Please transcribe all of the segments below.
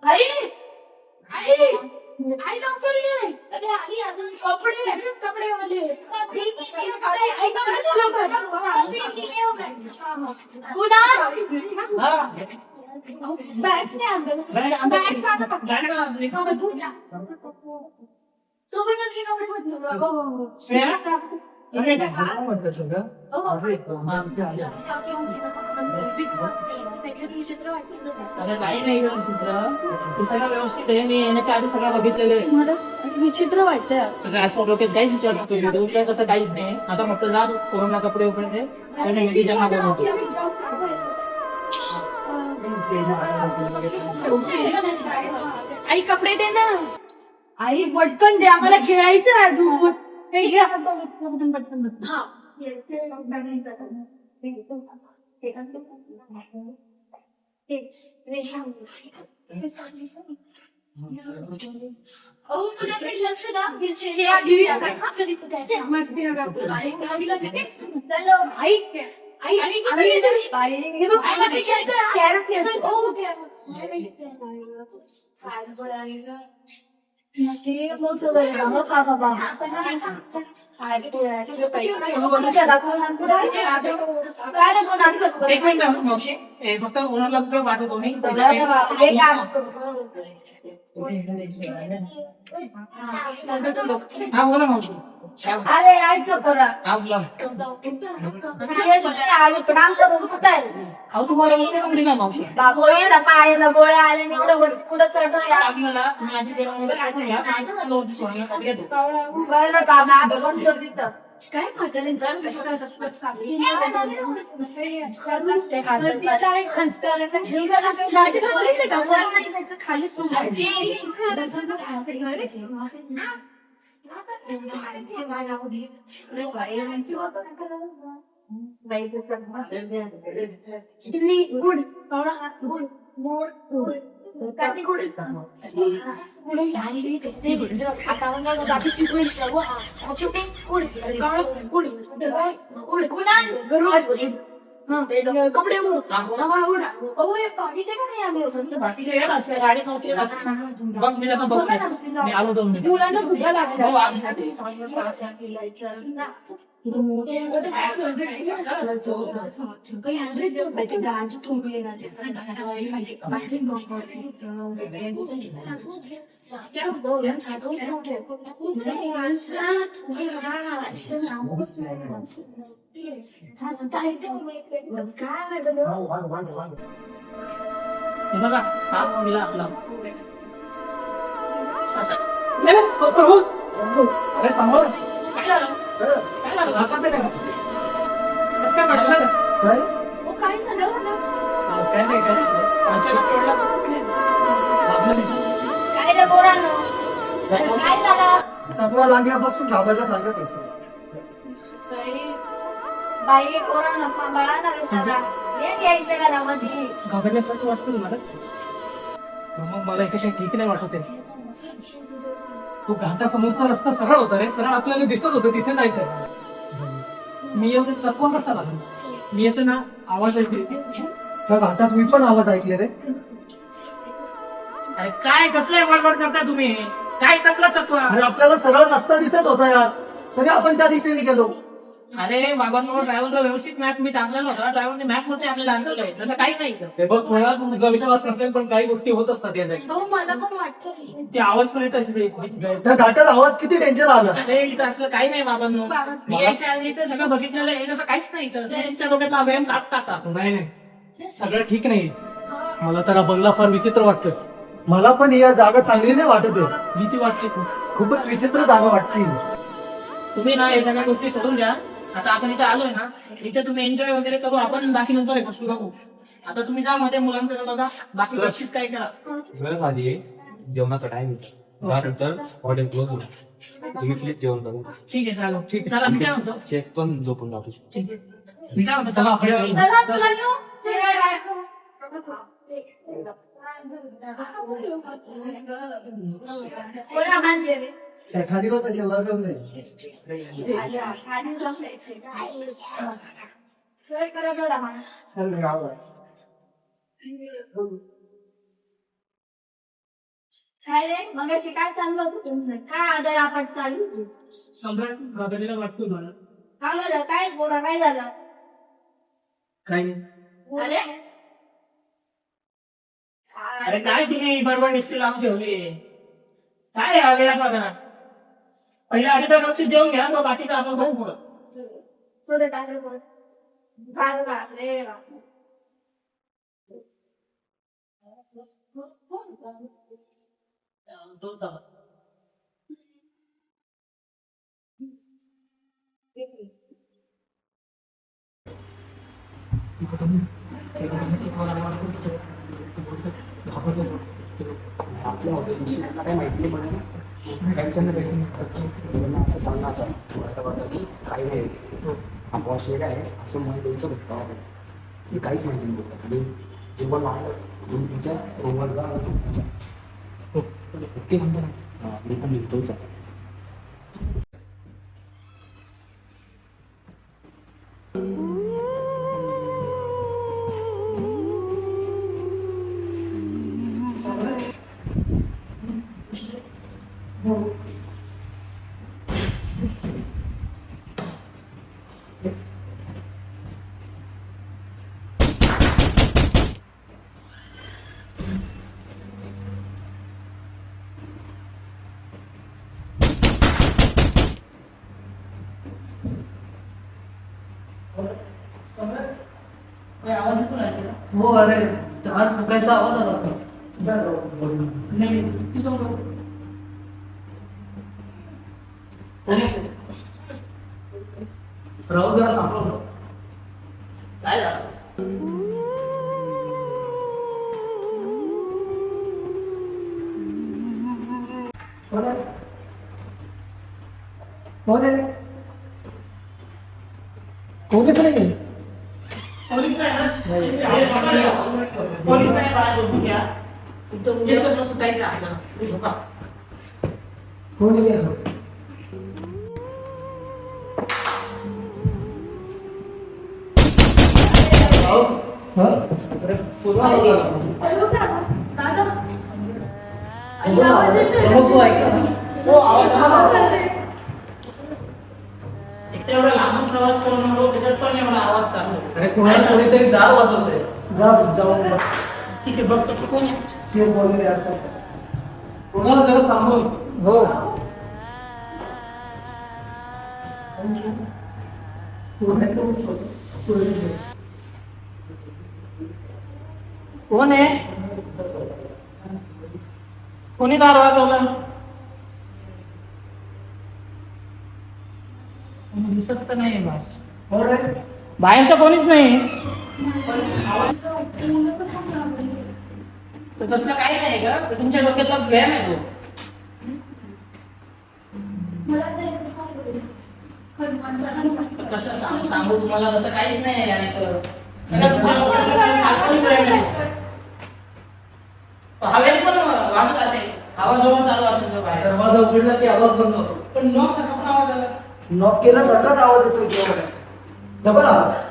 आई आई आई लवकर ये. अरे आई अजून कपडे कपडे वाले आई बॅग्स नाही आणलं बॅग्स आणलं तो पण नक्की काही नाही सगळं व्यवस्थित आहे. मी येण्याच्या आधी सगळं बघितलेलं आहे. मला विचित्र वाटतंय. सगळं असं डोक्यात काहीच विचार नव्हतो. काय तसं काहीच नाही. आता फक्त जा कोरोना कपडे उपडते आणि मुलीच्या मागे नव्हतो. आई कपडे दे ना. आई पटकन दे आम्हाला खेळायचं अजून. हे घ्या पटकन पटकन. हा तुझ्याकडे लक्ष दाब एक मिनिट मावशी फक्त ओनरला पाठवतो मी. हा बोला मावशी. अरे ऐकलं करा हा बोला. आमचं तुम्हाला मुली ना मावशी पायाला गोळ्या आल्या एवढं पुढं चढ आपल्याला माझी जेवण काय नाही काय खाली गुड गुड मोड गुड काटी गुड कपडे बाकीचे का नाही आले बाकीचे गाडी नव्हती बघ मी आता बघ मी आलो 2 मिनिट मुलांना भुका लागल्या बघा हा मुलगा आपला अरे समोर काय झालं काय झालं आता ते कसं काय पडलं काय झालं काय नाही काय रे पोरांनो काय झालं चकवा लागल्यापासून घाबरला सांगत होतो. बाई पोरांनो सांभाळा ना रे सगळा एक यायचं घरामध्ये घाबरल्यासारखं वाटतं मला मग मला एक ठीक नाही वाटत आहे. तो घाटा समोरचा रस्ता सरळ होता रे सरळ आपल्याला दिसत होतं तिथे जायचं. मी येऊन चकवा कसा लागला मी येतो ना आवाज ऐकले त्या घाटात मी पण आवाज ऐकले रे. अरे काय कसलं बडबड करता तुम्ही काय कसला चकवा आणि आपल्याला सरळ रस्ता दिसत होता यार तरी आपण त्या दिशेने गेलो. अरे बाबांनो ड्रायव्हरला व्यवस्थित मॅप मी टाकलेला होता. ड्रायव्हरने मॅप मध्ये आपल्याला आणलेलं तसं काही नाही. ते बघ थोडा तुमचा विश्वास नसेल पण काही गोष्टी होत असतात या जागी. हो मला पण वाटतं ते आवाज पण येत असेल. त्या घाटात आवाज किती डेंजर आला. अरे इथं असलं काही नाही बाबांनो मी याच्या आधी इथं सगळं बघितलेलं आहे तसं काहीच नाही. इथं तुमच्या डोक्यात व्यायाम टाकता नाही नाही सगळं ठीक नाही. मला तर हा बंगला फार विचित्र वाटतोय. मला पण या जागा चांगली नाही वाटत आहे. भीती वाटते खूपच विचित्र जागा वाटते. तुम्ही ना हे सगळ्या गोष्टी सोडून द्या. आता आपण इथे आलोय ना इथे तुम्ही एन्जॉय वगैरे करू आपण बाकी नंतर हे गोष्टी बघू. आता तुम्ही जा मध्ये मुलांकडे बघा बाकी गोष्टीत काय करा. गरज आली आहे जेवणाचा टाइम त्यानंतर हॉटेल क्लोज होईल. तुम्ही प्लीज जेवण करा. ठीक आहे चालू ठीक चला मी काय म्हणतो चेक पण झोपून टाकू. ठीक आहे मी काय म्हणतो चला आपण चला मुलांनो त्या खाली बसायचे वर्ग खाली बसायचे सर करा थोडा मला चल गावात काय रे मग अशी काय चाललं होतं तुमचं काय आदळआपट चालू होती? सम्राट राधानीला वाटतो मला का बरं काय बोला काय झालं काय नाही. अरे अरे काय तुम्ही बडबड निश्चित लावून ठेवली काय आलेला बघा पहिला अर्धा कपशी जेवून घ्या मग बाकीचं आपण बघू पुढं थोडं टाकलं बघ घास घास रे घास आपल्या हॉटेलशी काय माहिती नाही पडेल काहीच्यांना पैसे निघतात असं सांगा आता वाटतं की काही नाही आपला शेड आहे असं मला त्यांचं बघता होतं की काहीच माहिती नाही बोलतात आणि जेवण वाटलं तुमच्या रूमवर जा तुमच्या ओके सांगतो ना मी पण निघतोच आहे काय आवाज येतो नाही का? हो अरे दार ठोकायचा आवाज आला होता. जा जाऊ बोलू. नाही तू सांग बरं. कोणीच आहे? राहू जरा सांभाळून राहू. काय झालं कोण आहे कोण आहे कोणीच नाही पोलीस नाही ना पोलीस नाही बाहेर झोपून घ्या तुमचं उद्या सगळं कुठायचं आपल्याला तुम्ही झोपा कोणी गेलं अरे पूर्ण आवाज आला. हॅलो दादा आवाज तू ऐकला ना? हो आवाज आवाज आहे. एक तर एवढा लांबून प्रवास करून नको त्याच्यात पण एवढा आवाज चालू आहे. अरे कोणाला कोणीतरी दार वाजवतंय. जा जाऊन बघ. ठीक आहे बघतो तू कोण आहे सीएम बोलले असं कोणाला जरा सांभाळून. हो कोण आहे कोणी दार वाजवला कोणी दिसत तर नाही बाहेर कोण आहे बाहेर तर कोणीच नाही तर तसलं काही नाही का तर तुमच्या डोक्यातला व्यायाम आहे तो मला तरी सांगू दे. हनुमानच्या नावाने. कसं सांगू तुम्हाला तसं काहीच नाही आहे तर सगळं तुमच्या असं डोक्यातला आहे, काल्पनिक आवाज व्यायाम कशाचा आहे. येतोय? हवेली पण वाजत असेल आवाज जोरात चालू असेल तर बाहेर दरवाजा उघडला की आवाज बंद होतो. पण नॉक सारखा पण आवाज आला नॉक केल्यासारखाच आवाज येतोय जेव्हा डबल आवाज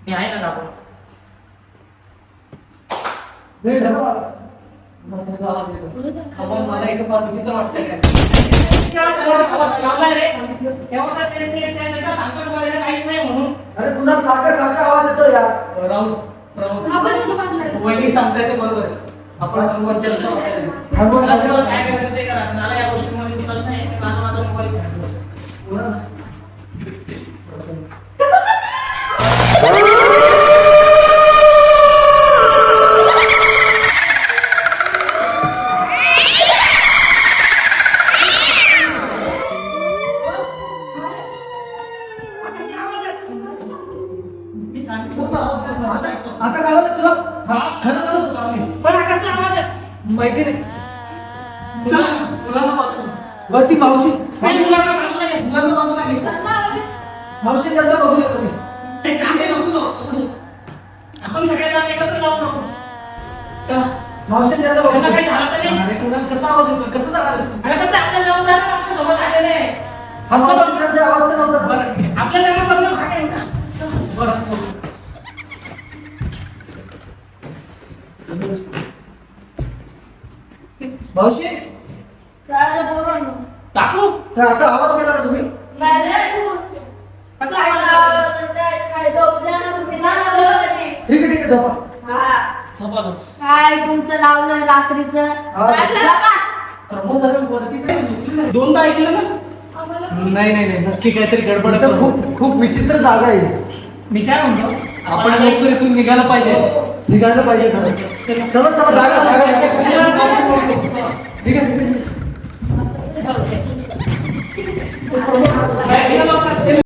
मी आहे ना दाखव नाही डबल आवाज त्याचा आवाज येतो. आवाज मला इथं फार विचित्र वाटतंय काय. काहीच नाही म्हणून अरे तुला सारखा सारखा आवाज येतो यार राहुल राहुल आपण हनुमानच्या वहिनी सांगताय ते बरोबर आहे. आपण हनुमानच्या रस्त्यावर वाचायला. हनुमान काय करायचं ते करा मला या गोष्टीमध्ये विश्वास नाही मी माझा मोबाईल घेणार आता काय आवाज तुला खरं बोलत होतो आम्ही पण कसला आवाज आहे माहिती नाही. चला मुलांना वाचून. वरती मावशी मुलांना बाजूला घे. मुलांना बाजूला घे. कसला आवाज आहे? मावशी त्यांना बघूया तुम्ही ते काम हे नको जाऊ, नको जाऊ. आपण सगळेजण एकत्र जाऊ नको मावशी त्यांना त्यांना बघू. काही झालं तर नाही. अरे कुणाला कसा आवाज येतो कसं जाणार आहेस तू? अरे पण ते आपल्या जबाबदार आपल्या सोबत आलेले आहे. हा मावशी त्यांचा आवाज तर नव्हता. बरं आपल्या त्यांना बघणं भाग आहे ना. मावशी काय बोलून काकू काय आता आवाज केला का तुम्ही? नाही रे तू. कसं काय आवाज लावलं, काय झोपल्या ना तुम्ही जाणार घरी. ठीक आहे झोपा. हा. झोपा झोपा. काय तुमचं लावलं रात्रीचं हा. काढलं का? प्रमोद दादा वरती काय झोपली नाही. दोनदा ऐकलं ना नाही नाही नाही नक्की काहीतरी गडबड आहे. इथं खूप खूप विचित्र जागा आहे. मी काय म्हणतो आपण लवकर इथून निघायला पाहिजे निघायला पाहिजे खरं. चला चला जागा ठीक आहे ठीक आहे. काय केलं बाबा?